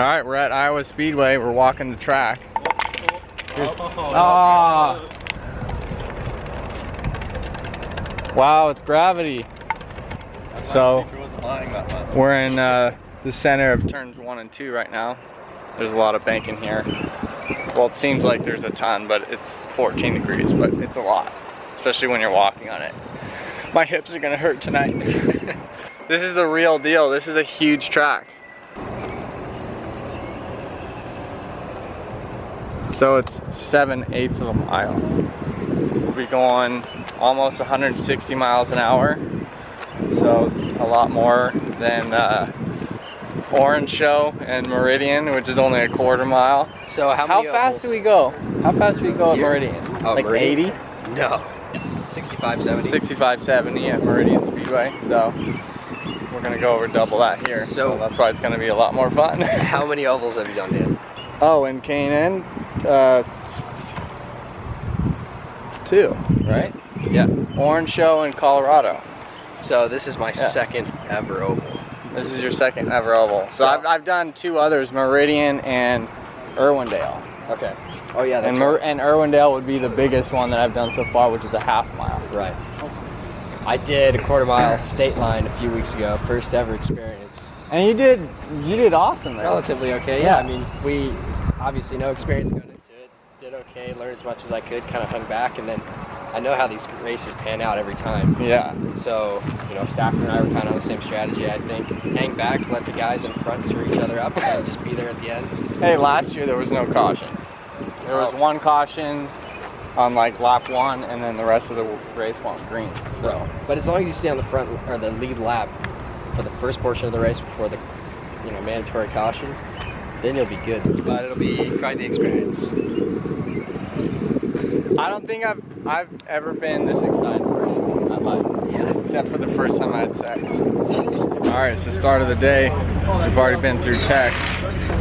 right, we're at Iowa Speedway. We're walking the track. Oh. Wow, it's gravity. So we're in the center of turns 1 and 2 right now. There's a lot of banking here. Well, it seems like there's a ton, but it's 14 degrees, but it's a lot, especially when you're walking on it. My hips are gonna hurt tonight. This is the real deal. This is a huge track. So it's 7/8 of a mile. We'll be going almost 160 miles an hour. So it's a lot more than Orange Show and Meridian, which is only a quarter mile. So how fast do we go? How fast do we go at Meridian? Like Meridian? 80? No. 65, 70. 65, 70 at Meridian Speedway. So we're gonna go over double that here. So that's why it's gonna be a lot more fun. How many ovals have you done, Dan? Oh, in K&N, 2, right? Yeah. Orange Show in Colorado. So this is my second ever oval. This is your second ever oval. So I've done 2 others, Meridian and Irwindale. Okay. Oh yeah, that's and Irwindale would be the biggest one that I've done so far, which is a half mile. Right. I did a quarter mile state line a few weeks ago, first ever experience. And you did awesome there. Relatively okay, yeah. I mean, we obviously no experience going into it. Did okay, learned as much as I could, kind of hung back, and then I know how these races pan out every time. Yeah. So, you know, Stafford and I were kind of on the same strategy, I think. Hang back, let the guys in front screw each other up, and just be there at the end. Hey, last year there was no cautions. There was 1 caution on like lap 1, and then the rest of the race went green. So, but as long as you stay on the front or the lead lap for the first portion of the race before the, you know, mandatory caution, then you'll be good. But it'll be quite the experience. I don't think I've ever been this excited for anything in my life. Yeah. Except for the first time I had sex. Alright, it's the start of the day. We've already been through tech.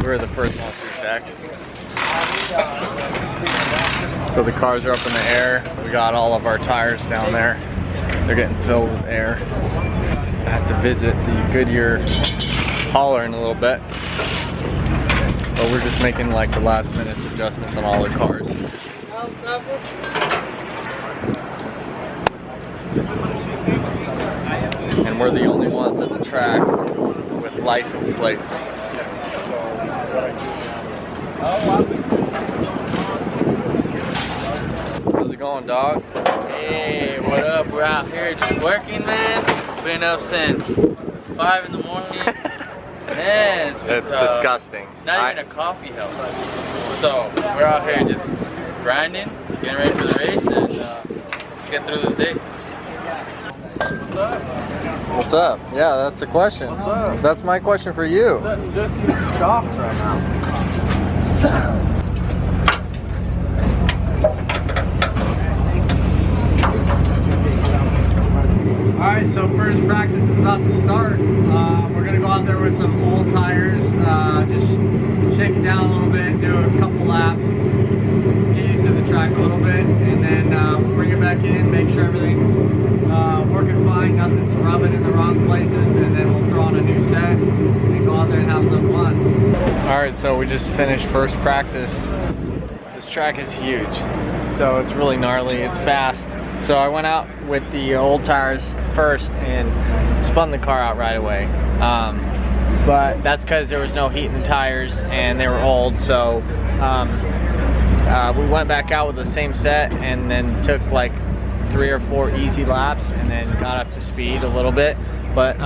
We were the first one through tech. So the cars are up in the air. We got all of our tires down there. They're getting filled with air. I have to visit the Goodyear hauler in a little bit. But we're just making like the last minute adjustments on all the cars. And we're the only ones at the track with license plates. How's it going, dog? Hey, what up? We're out here just working, man. Been up since 5 in the morning. Man, it's disgusting. Not even a coffee helps. So we're out here just grinding, getting ready for the race, and let's get through this day. What's up? What's up? Yeah, that's the question. What's up? That's my question for you. Setting Jesse's shocks right now. Alright, so first practice is about to start. We're going to go out there with some old tires, just shake it down a little bit, do a couple laps, get used to the track a little bit, and then we'll bring it back in, make sure everything's working fine, nothing's rubbing in the wrong places, and then we'll throw on a new set and go out there and have some fun. Alright, so we just finished first practice. This track is huge, so it's really gnarly, it's fast. So I went out with the old tires first and spun the car out right away. But that's because there was no heat in the tires and they were old, so we went back out with the same set and then took like 3 or 4 easy laps and then got up to speed a little bit. But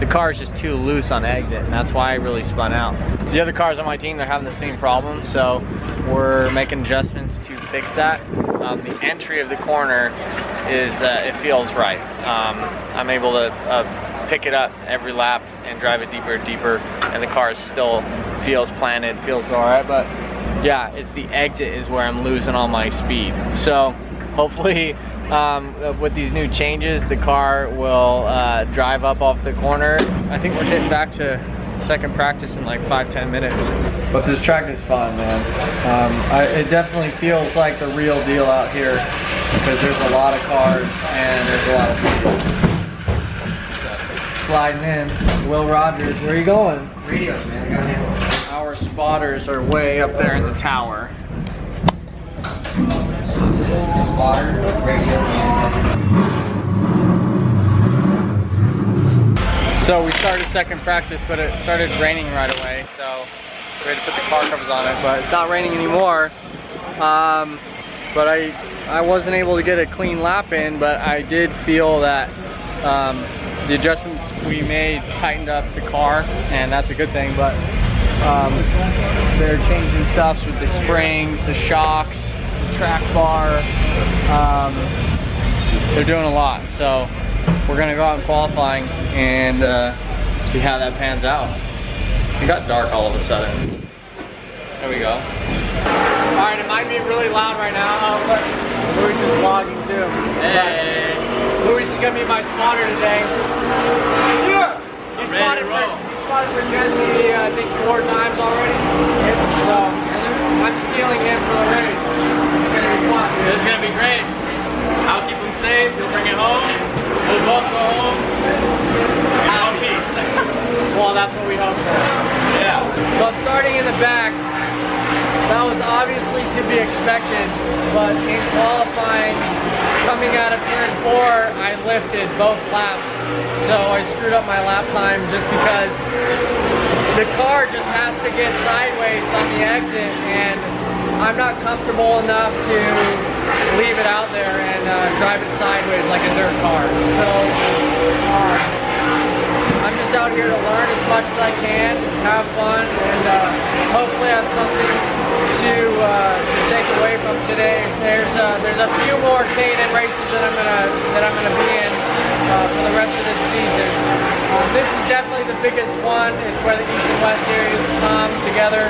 the car is just too loose on exit, and that's why I really spun out. The other cars on my team, they're having the same problem, so we're making adjustments to fix that. The entry of the corner is, it feels right. I'm able to pick it up every lap and drive it deeper and deeper, and the car still feels planted, feels all right, but yeah, it's the exit is where I'm losing all my speed. So hopefully with these new changes, the car will drive up off the corner. I think we're getting back to second practice in like 5-10 minutes. But this track is fun, man. It definitely feels like the real deal out here because there's a lot of cars and there's a lot of speed. Sliding in. Will Rogers, where are you going? Radios, man. I got handled. Our spotters are way up there in the tower. So this is the spotter, radio, and So we started second practice, but it started raining right away, so we had to put the car covers on it, but it's not raining anymore. But I wasn't able to get a clean lap in, but I did feel that the adjustments we made tightened up the car, and that's a good thing. But they're changing stuff with the springs, the shocks, the track bar. They're doing a lot, so we're gonna go out in qualifying and see how that pans out. It got dark all of a sudden. There we go. All right, it might be really loud right now. Oh, look, Luis is vlogging too. Hey. Luis is gonna be my spotter today. Yeah. He spotted for Jesse, I think 4 times already. So I'm stealing him for the race. It's gonna be fun. This is gonna be great. I'll keep him safe. He'll bring it home. We'll both go home. In peace. Well, that's what we hope for. Yeah. So I'm starting in the back. That was obviously to be expected, but in qualifying, coming out of turn 4, I lifted both laps. So I screwed up my lap time just because the car just has to get sideways on the exit, and I'm not comfortable enough to leave it out there and drive it sideways like a dirt car. So I'm just out here to learn as much as I can, have fun, and hopefully have something to take away from today. There's a few more K&N races that I'm gonna be in for the rest of this season. This is definitely the biggest one. It's where the East and West series come together.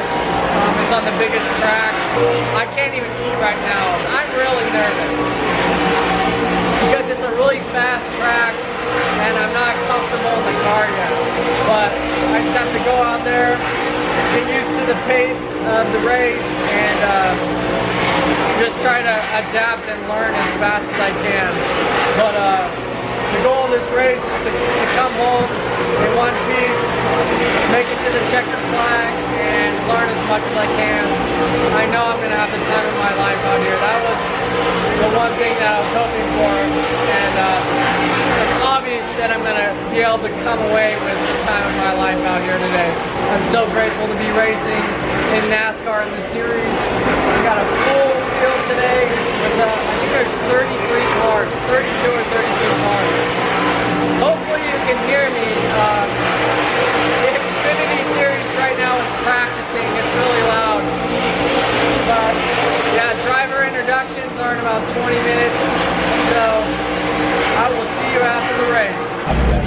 It's on the biggest track. I can't even eat right now. I'm really nervous because it's a really fast track and I'm not comfortable in the car yet. But I just have to go out there, get used to the pace of the race, and just try to adapt and learn as fast as I can. But the goal of this race is to come home in one piece, make it to the checkered flag, and learn as much as I can. I know I'm going to have the time of my life out here. That was the one thing that I was hoping for, and it's obvious that I'm going to be able to come away with the time of my life out here today. I'm so grateful to be racing in NASCAR in the series. We got a full field today. I think there's 33 cars, 32 or 33 cars. Hopefully you can hear me. The Xfinity series right now is practicing. It's really loud. But yeah, driver introductions are in about 20 minutes. So I will see you after the race.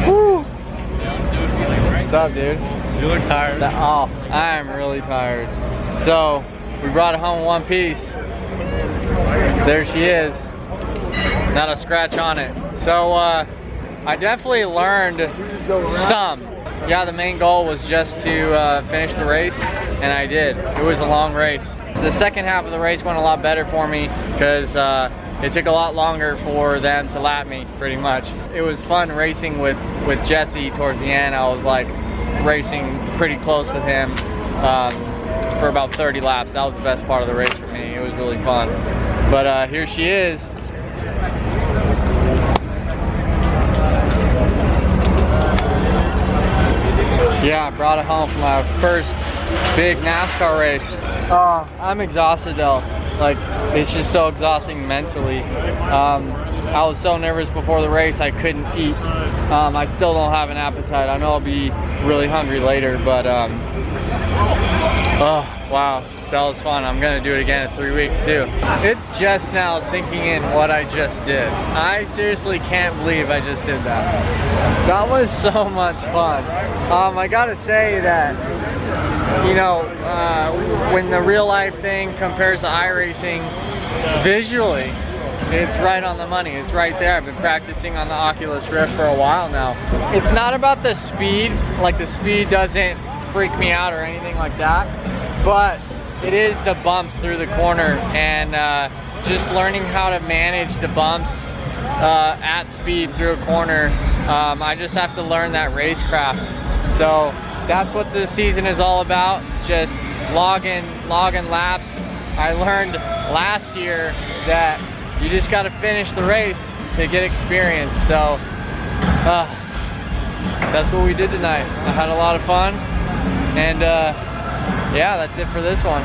Woo! What's up, dude? You look tired. Oh, I am really tired. So we brought it home in one piece. There she is. Not a scratch on it. So I definitely learned some. Yeah, the main goal was just to finish the race, and I did. It was a long race. The second half of the race went a lot better for me because it took a lot longer for them to lap me, pretty much. It was fun racing with Jesse towards the end. I was like racing pretty close with him for about 30 laps. That was the best part of the race for me. It was really fun. But here she is. Yeah, I brought it home for my first big NASCAR race. Oh, I'm exhausted though. Like, it's just so exhausting mentally. I was so nervous before the race I couldn't eat. I still don't have an appetite. I know I'll be really hungry later, but oh wow, that was fun. I'm gonna do it again in 3 weeks too. It's just now sinking in what I just did. I seriously can't believe I just did that. That was so much fun. I gotta say that, you know, when the real life thing compares to iRacing, visually, it's right on the money. It's right there. I've been practicing on the Oculus Rift for a while now. It's not about the speed. Like, the speed doesn't freak me out or anything like that, but it is the bumps through the corner, and just learning how to manage the bumps at speed through a corner. I just have to learn that racecraft. So that's what this season is all about, just logging laps. I learned last year that you just got to finish the race to get experience. So that's what we did tonight. I had a lot of fun, and yeah, that's it for this one.